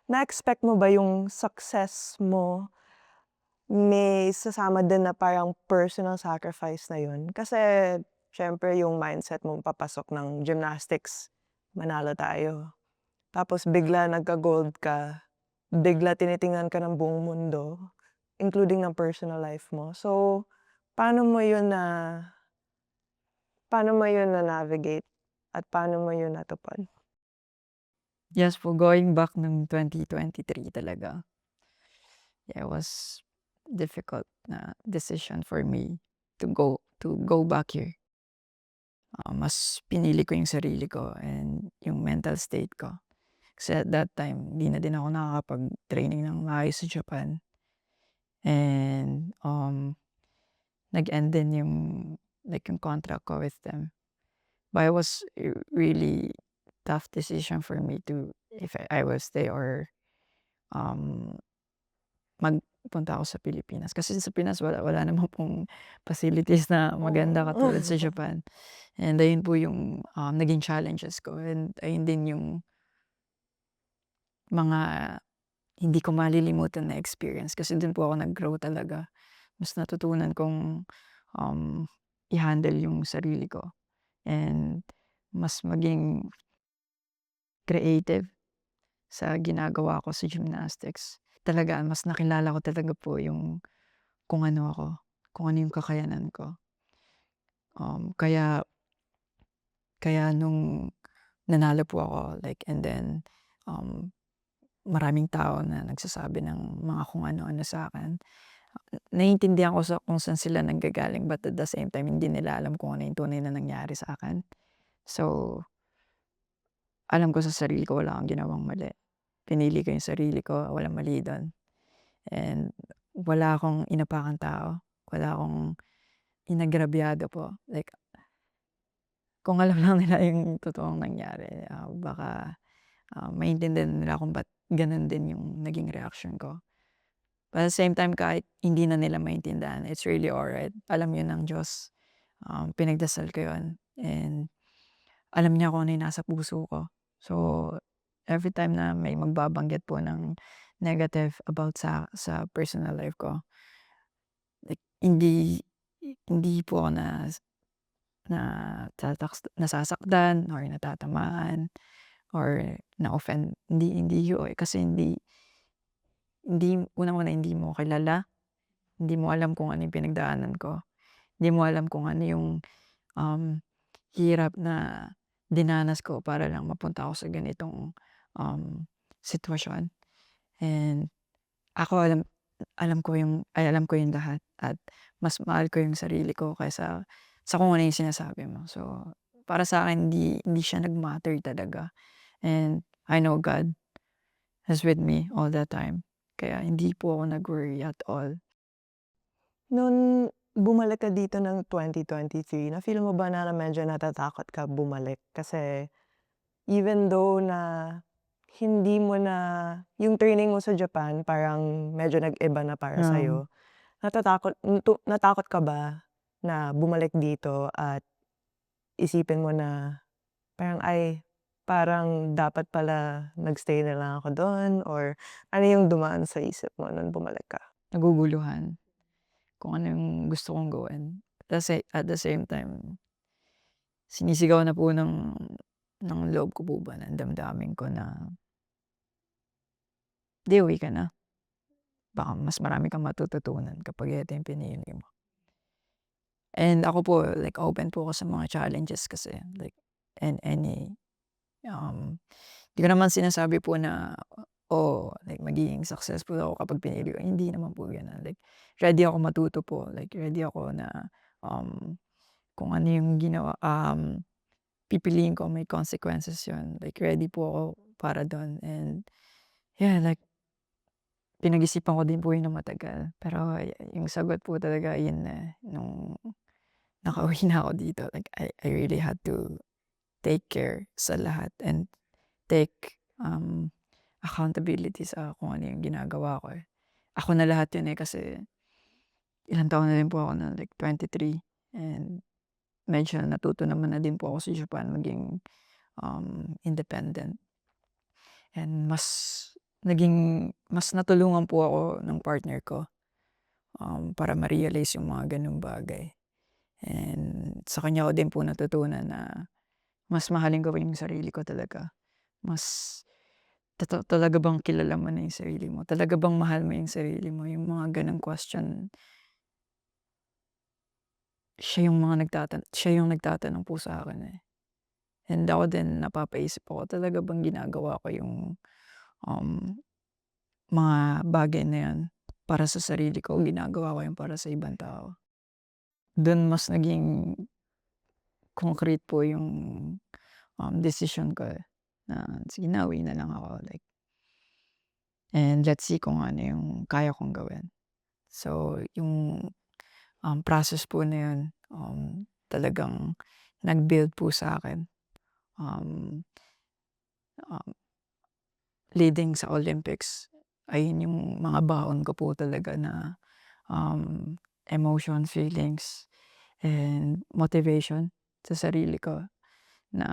Na-expect mo ba yung success mo may sasama din na parang personal sacrifice na yun? Kasi siyempre yung mindset mo papasok ng gymnastics, manalo tayo. Tapos bigla nagka-gold ka, bigla tinitingnan ka ng buong mundo, including ng personal life mo. So, paano mo yun na paano mo yun na-navigate at paano mo yun natupad? Yes po, going back nung 2023 talaga, yeah, it was difficult na decision for me to go back here. Mas pinili ko yung sarili ko and yung mental state ko. Kasi at that time, 'di na din ako nakakapag-training ng maayos sa Japan and, nag-end din yung like yung contract ko with them. But it was really tough decision for me to if I will stay or, um, magpunta ako sa Pilipinas. Kasi sa Pinas wala naman pong facilities na maganda Oo. katulad sa Japan. And ayun po yung, naging challenges ko and ayun din yung mga hindi ko malilimutan na experience kasi dun po ako nag-grow talaga. Mas natutunan kong, um, i-handle yung sarili ko and mas maging creative sa ginagawa ko sa gymnastics. Talaga mas nakilala ko talaga po yung kung ano ako, kung ano yung kakayanan ko. Kaya kaya nung nanalo po ako like and then, um, maraming tao na nagsasabi ng mga kung ano-ano sa'kin. Naiintindihan ko kung saan sila nanggagaling but at the same time hindi nila alam kung ano yung tunay na nangyari sa'kin. So, alam ko sa sarili ko wala akong ginawang mali. Pinili ko yung sarili ko, walang mali dun and wala akong inapakang tao, wala akong inagrabyado po. Like, kung alam lang nila yung totoong nangyari, baka, maintindihan nila kung ba't ganun din yung naging reaksyon ko. But at the same time kahit hindi na nila maintindihan, it's really alright. Alam yun ng Diyos, pinagdasal ko yun and alam niya kung ano yung nasa puso ko. So, every time na may magbabanggit po ng negative about sa personal life ko, like hindi po ako nasasaktan or natatamaan or na-offend. Hindi ho, eh, kasi unang-una hindi mo kilala, hindi mo alam kung ano yung pinagdaanan ko, hindi mo alam kung ano yung, um, hirap na dinanas ko para lang mapunta ako sa ganitong, sitwasyon. And ako alam ko yung lahat at mas mahal ko yung sarili ko kaysa sa kung ano yung sinasabi mo. So, para sa'kin hindi siya nag-matter talaga and I know God is with me all the time. Kaya hindi po ako nag-worry at all. Nung bumalik ka dito ng 2023, na-feel mo ba na medyo natatakot ka bumalik? Kasi even though na hindi mo na yung training mo sa Japan parang medyo nag-iba na para Um, sa'yo, natakot ka ba na bumalik dito at isipin mo na parang, "Ay, parang dapat pala nag-stay na lang ako dun," or ano yung dumaan sa isip mo nung bumalik ka? Naguguluhan kung ano yung gusto kong gawin. Kasi at the same time, sinisigaw na po ng loob ko po ba, ng damdamin ko na, "'Di, uwi ka na. Baka mas marami kang matututunan kapag ito yung pinili mo." And ako po, like open po ako sa mga challenges kasi like and any, um, 'di ko naman sinasabi po na, like magiging successful ako kapag pinili ko, hindi naman po gano'n. Like ready ako matuto po, like ready ako na, um, kung ano yung pipiliin ko may consequences yun. Like ready po ako para dun and yeah, like pinag-isipan ko din po yun ng matagal. Pero yung sagot po talaga yun na nung nakauwi na ako dito, like I really had to take care sa lahat and take, accountability sa kung ano yung ginagawa ko, eh. Ako na lahat yun, eh, kasi ilang taon na din po ako na like 23 and medyo natuto naman na din po ako sa Japan maging, independent and mas natulungan po ako ng partner ko, para ma-realize yung mga gano'ng bagay. And sa kanya ko din po natutunan na mas mahalin ko yung sarili ko talaga. Mas talaga bang kilala mo na yung sarili mo? Talaga bang mahal mo yung sarili mo? Yung mga gano'ng question, siya yung nagtatanong po sa'kin, eh. And ako din napapaisip ako, talaga bang ginagawa ko yung, um, mga bagay na yun para sa sarili ko o ginagawa ko yun para sa ibang tao? Dun mas naging concrete po yung, desisyon ko, eh, na sige na uwi na lang ako like and let's see kung ano yung kaya kong gawin. So yung, process po na yun, talagang nag-build po sa'kin, um, um, leading sa Olympics. Ayun yung mga baon ko po talaga na, emotion, feelings, and motivation sa sarili ko na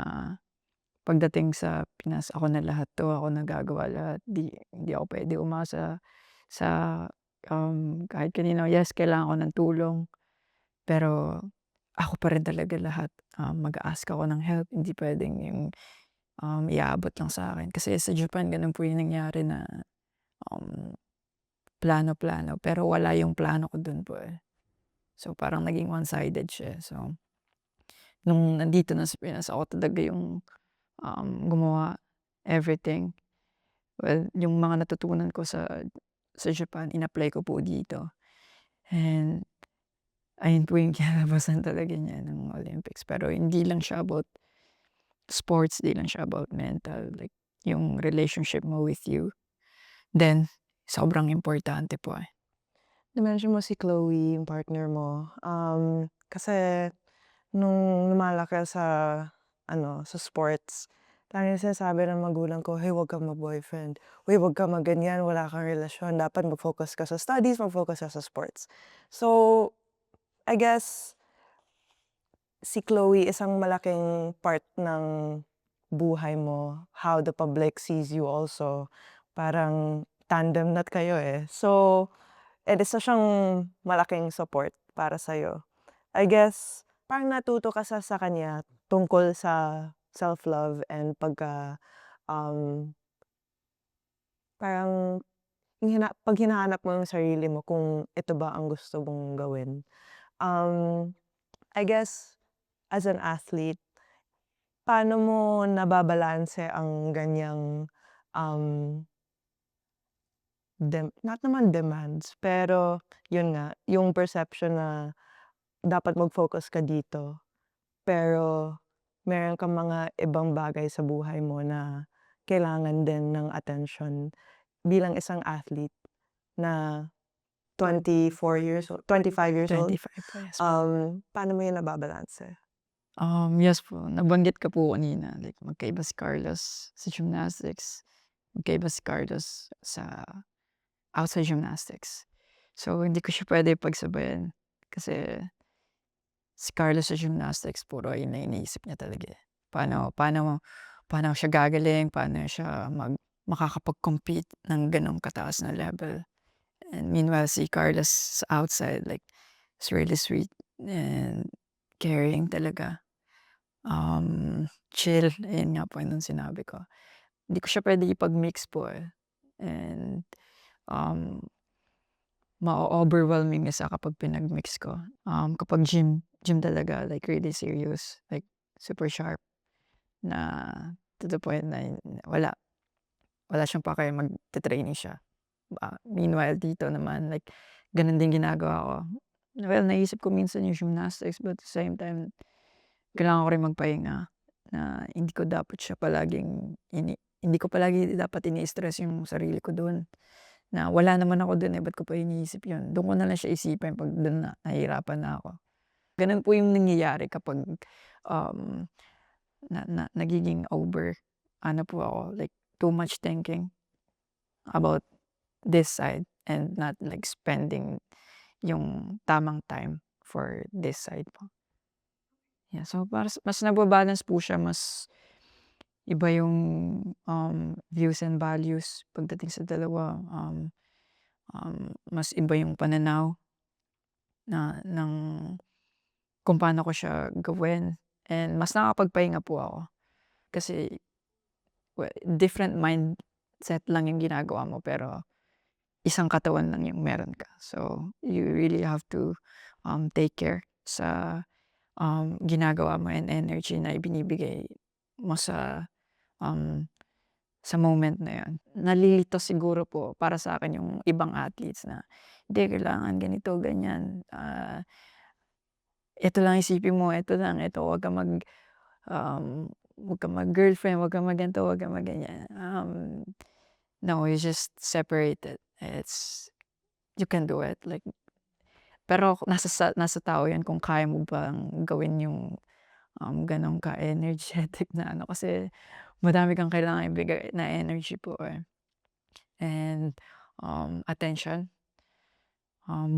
pagdating sa Pinas ako na lahat 'to, ako na gagawa lahat, hindi ako puwede umasa sa, kahit kanino. Yes, kailangan ko ng tulong, pero ako pa rin talaga lahat. Mag-a-ask ako ng help, hindi puwedeng yung iaabot lang sa akin. Kasi sa Japan gano'n po yung nangyari na, um, plano-plano pero wala yung plano ko dun po, eh. So, parang naging one-sided siya, so nung nandito na sa Pinas ako talaga yung, gumawa, everything. Well, yung mga natutunan ko sa Japan in-apply ko po dito and ayun po yung kinalabasan talaga niya ng Olympics. Pero hindi lang siya about sports, di lang siya about mental, like yung relationship mo with you, then sobrang importante po, eh. Na-mention mo si Chloe, yung partner mo. Kasi nung lumalaki sa sa sports, laging sinasabi ng magulang ko, "Hey, wag kang mag-boyfriend. Uy, wag kang mag-ganyan, wala kang relasyon. Dapat mag-focus ka sa studies, mag-focus ka sa sports." So, I guess si Chloe isang malaking part ng buhay mo, how the public sees you also. Parang tandem nut kayo, eh. So, isa siyang malaking support para sa'yo. I guess parang natuto ka sa kanya tungkol sa self-love and um, parang 'pag hinahanap mo yung sarili mo kung ito ba ang gusto mong gawin. Um, I guess as an athlete, paano mo nababalanse ang ganiyang, um, not naman demands, pero yun nga, yung perception na dapat mag-focus ka dito, pero meron kang mga ibang bagay sa buhay mo na kailangan din ng attention bilang isang athlete na 25 years old? 25 po, yes po. Paano mo yun nababalanse? Yes po, nabanggit ko po kanina, like magkaiba si Carlos sa gymnastics, magkaiba si Carlos sa outside gymnastics. So, hindi ko siya puwede pagsabayan kasi si Carlos sa gymnastics puro yun na iniisip niya talaga, eh. Paano paano paano siya gagaling, paano siya makakapag-compete ng gano'ng kataas na level. And meanwhile si Carlos sa outside like is really sweet and caring talaga. Chill, ayun nga po yung sinabi ko. Hindi ko siya puwede ipag-mix po, eh, and, um, ma-o-overwhelming isa kapag pinag-mix ko. Kapag gym talaga like really serious, like super sharp na to the point na wala, wala siyang pake magte-training siya. Meanwhile dito naman like gano'n din ginagawa ko. Well, naisip ko minsan yung gymnastics but at the same time kailangan ko rin magpahinga na hindi ko dapat siya palaging hindi ko palagi dapat ini-stress yung sarili ko dun, na wala naman ako dun, eh, ba't ko pa iniisip yun? Dun ko na lang siya isipin 'pag dun na nahihirapan na ako. Ganun po yung nangyayari kapag, um, nagiging over ano po ako, like too much thinking about this side and not like spending yung tamang time for this side po. Yeah, so mas nagba-balance po siya, mas iba yung, views and values pagdating sa dalawa, mas iba yung pananaw ng kung paano ko siya gawin and mas nakakapagpahinga po ako. Kasi different mindset lang yung ginagawa mo pero isang katawan lang yung meron ka. So, you really have to, take care sa, ginagawa mo and energy na ibinibigay mo um, sa moment na yun. Nalilito siguro po para sa akin yung ibang athletes na, "Hindi kailangan ganito, ganyan, eto lang isipin mo, eto lang, eto wag kang mag-girlfriend, wag kang mag-ganito, wag kang mag-ganyan." No, you just separate it. You can do it, like pero nasa tao yan kung kaya mo bang gawin yung, gano'n ka-energetic na ano, kasi madami kang kailangang ibigay na energy po, eh, and, attention.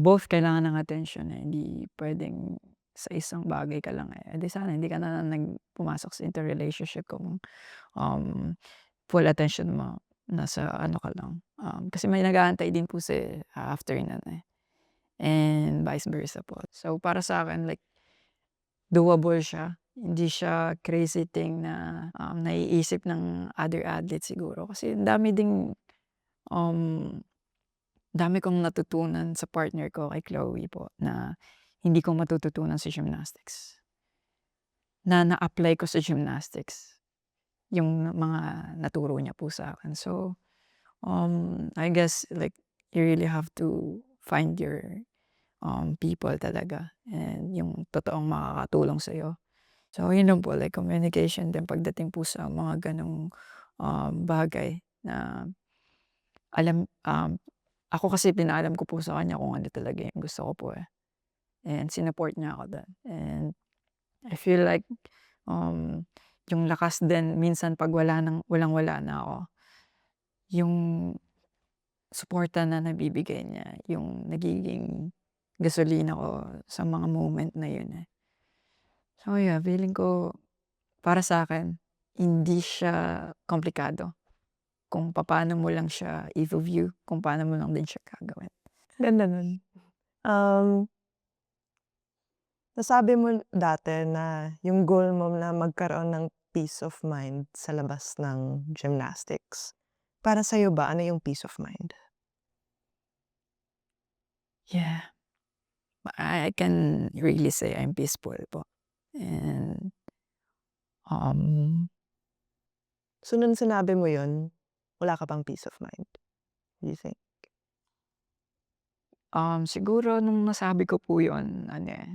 Both kailangan ng attention, eh, hindi puwedeng sa isang bagay ka lang, eh. Eh, di sana hindi ka na pumasok sa relationship kung, full attention mo nasa ano ka lang, kasi may nag-aantay din po after nun, eh, and vice versa po. So, para sa'kin like doable siya Hindi siya crazy thing na, naiisip ng other athletes siguro. Kasi um, dami kong natutunan sa partner ko, kay Chloe po, na hindi ko matututunan sa gymnastics. Na na-apply ko sa gymnastics, yung mga naturo niya po sa akin. So, I guess like you really have to find your, people talaga and yung totoong makakatulong sa'yo. So, yun lang po, like communication din pagdating po sa mga gano'ng, bagay na ako kasi pinaalam ko po sa kanya kung ano talaga yung gusto ko po, eh, and sinupport niya ako dun. And I feel like, um, yung lakas din minsan 'pag walang-wala na ako, yung suporta na nabibigay niya yung nagiging gasolina ko sa mga moment na yun, eh. So yeah, feeling ko para sa'kin hindi siya komplikado kung papaano mo lang siya i-view, kung paano mo lang din siya gagawin. Ganda nun. Um, Nasabi mo dati na yung goal mo na magkaroon ng peace of mind sa labas ng gymnastics. Para sa'yo ba, ano yung peace of mind? Yeah, I can really say I'm peaceful po and, um, So, nung sinabi mo yun, wala ka bang peace of mind, you think? siguro nung nasabi ko po yun ano, eh,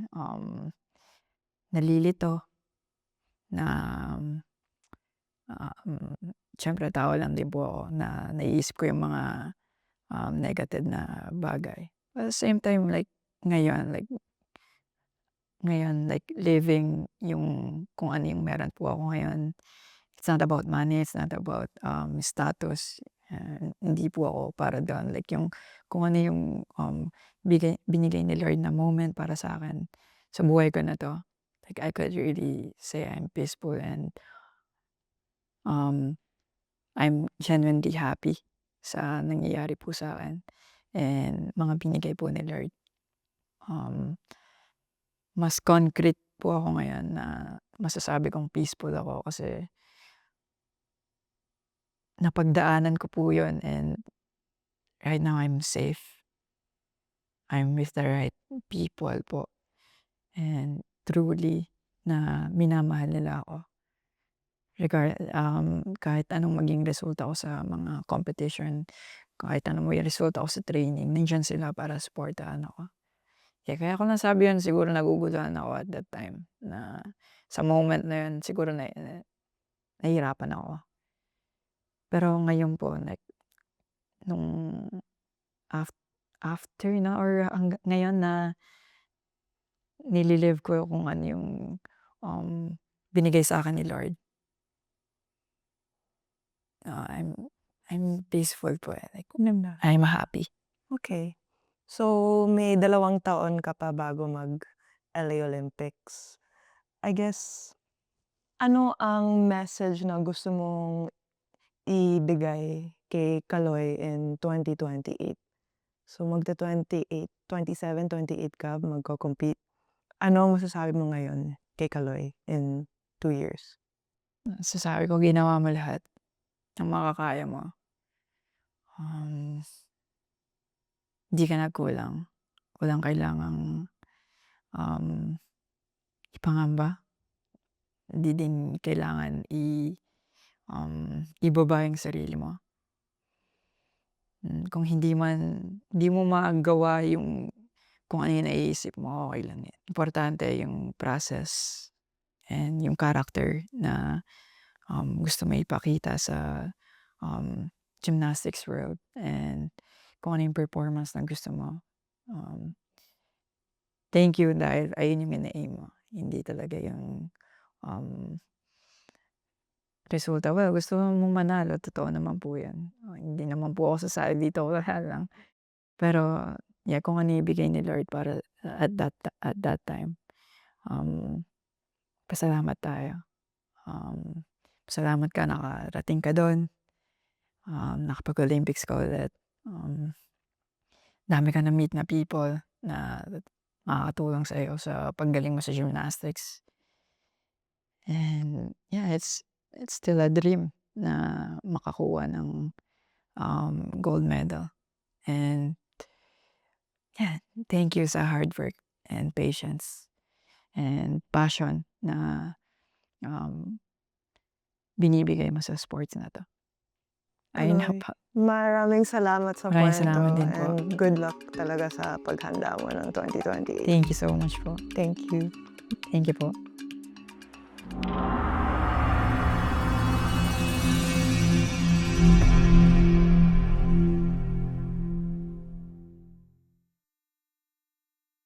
nalilito na, siyempre tao lang din po ako na naiisip ko yung mga, negative na bagay. At the same time ngayon like like living yung kung ano yung meron po ako ngayon. It's not about money, it's not about, status, hindi po ako para dun. Like yung kung ano yung, binigay ni Lord na moment para sa'kin sa buhay ko na 'to. Like I could really say I'm peaceful and, um, I'm genuinely happy sa nangyayari po sa'kin and mga binigay po ni Lord. Um, Mas concrete po ako ngayon na masasabi kong peaceful ako kasi napagdaanan ko po yun and right now I'm safe. I'm with the right people po and truly na minamahal nila ako. Kahit anong maging resulta ko sa mga competition, kahit anong maging resulta ko sa training, nandiyan sila para suportahan ako. Kaya ko nasabi yun siguro naguguluhan ako at that time na sa moment na yun siguro nahihirapan ako. Pero ngayon po like nung af after na or ngayon na nili-live ko kung ano yung, binigay sa'kin ni Lord. I'm peaceful po, eh, like Ganda. I'm happy. Okay. So, may 2 taon ka pa bago mag-LA Olympics. I guess, ano ang message na gusto mong ibigay kay Kaloy in 2028? So, 27, 28 ka, magco-compete. Ano ang masasabi mo ngayon kay Kaloy in 2 years? Masasabi ko ginawa mo lahat ng makakaya mo. Um, Di ka nagkulang. Walang kailangang, um, ipangamba. Di din kailangan ibaba yung sarili mo. Kung hindi mo magawa yung kung ano yung naiisip mo, okey lang yan. Importante yung process and yung character na, gusto mo ipakita sa, gymnastics world and kung ano yung performance na gusto mo. Um, Thank you dahil ayun yung mina-aim mo, hindi talaga yung, um, resulta. Well, gusto mong manalo, totoo naman po yan. Hindi naman po ako sasali dito wala lang. Pero yeah, kung ano yung ibigay ni Lord para at that time, um, pasalamat tayo. Pasalamat ka nakarating ka dun, nakapag-Olympics ka ulit. Dami ka na-meet na people na makakatulong sa'yo sa paggaling mo sa gymnastics. And yeah, it's still a dream na makakuha ng gold medal. And yeah, thank you sa hard work and patience and passion na binibigay mo sa sports na 'to. Ayun lang Kaloy, po. maraming salamat sa Maraming kuwento salamat din po. and good luck talaga sa paghanda mo ng 2028. Thank you so much po. Thank you. Thank you po.